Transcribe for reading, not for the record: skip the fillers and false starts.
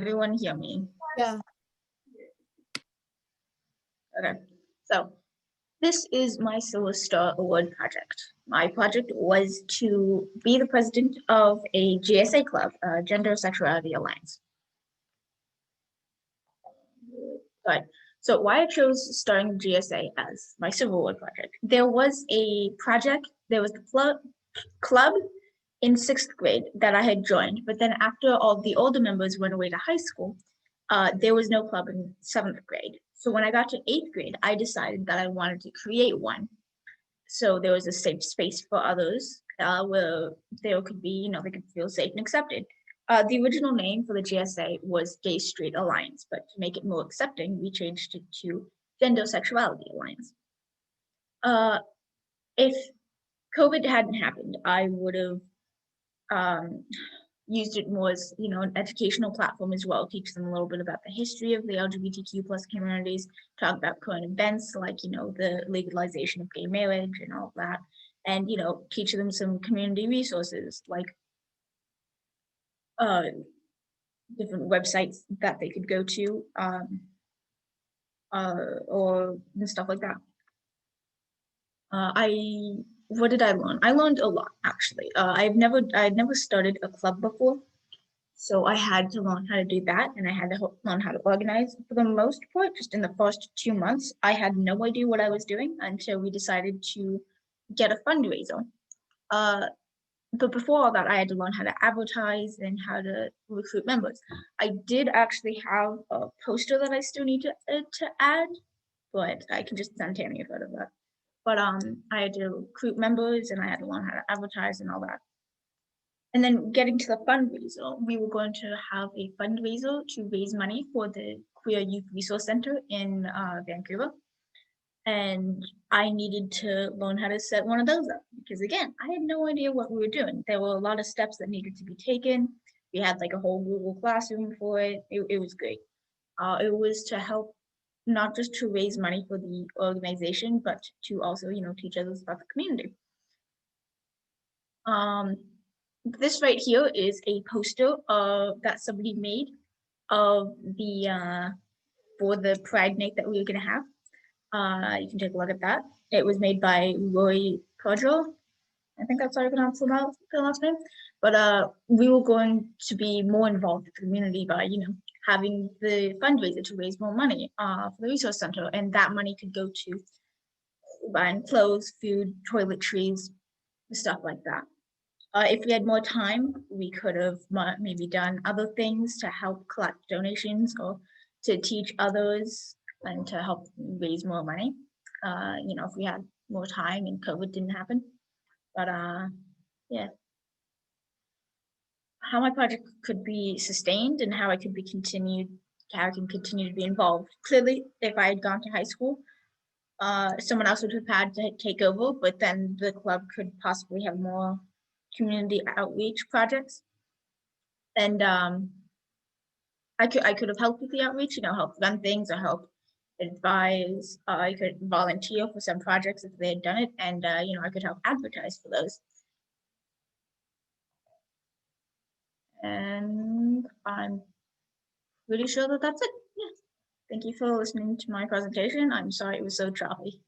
Everyone hear me? Yeah. Okay. So this is my Silver Star Award project. My project was to be the president of a GSA club, Gender Sexuality Alliance. But so why I chose starting GSA as my Silver Award project? There was a project, there was the club in 6th grade that I had joined, but then after all the older members went away to high school, there was no club in 7th grade. So when I got to 8th grade, I decided that I wanted to create one. So there was a safe space for others where they could be, they could feel safe and accepted. The original name for the GSA was Gay Street Alliance, but to make it more accepting, we changed it to Gender Sexuality Alliance. If COVID hadn't happened, I would have used it more as, an educational platform as well, teach them a little bit about the history of the LGBTQ plus communities, talk about current events like, the legalization of gay marriage and all of that, and, teach them some community resources like different websites that they could go to or stuff like that. What did I learn? I learned a lot, actually. I'd never started a club before. So I had to learn how to do that, and I had to learn how to organize. For the most part, just in the first 2 months, I had no idea what I was doing until we decided to get a fundraiser. But before all that, I had to learn how to advertise and how to recruit members. I did actually have a poster that I still need to add, but I can just send Tammy a photo of that. But I had to recruit members, and I had to learn how to advertise and all that. And then getting to the fundraiser, we were going to have a fundraiser to raise money for the Queer Youth Resource Center in Vancouver. And I needed to learn how to set one of those up because, again, I had no idea what we were doing. There were a lot of steps that needed to be taken. We had like a whole Google Classroom for it. It was great. It was to help not just to raise money for the organization, but to also, teach others about the community. This right here is a poster that somebody made of the for the Pride Night that we were gonna have. You can take a look at that. It was made by Roy Codrell. I think that's how I pronounce the last name. But we were going to be more involved with the community by, having the fundraiser to raise more money for the resource center, and that money could go to buying clothes, food, toiletries, stuff like that. If we had more time, we could have maybe done other things to help collect donations or to teach others and to help raise more money. If we had more time and COVID didn't happen. But yeah. How my project could be sustained and how I could be continued, how I can continue to be involved. Clearly, if I had gone to high school, someone else would have had to take over, but then the club could possibly have more community outreach projects. And I could have helped with the outreach, help run things or help advise. I could volunteer for some projects if they had done it, and I could help advertise for those. And I'm pretty sure that that's it. Yeah. Thank you for listening to my presentation. I'm sorry it was so choppy.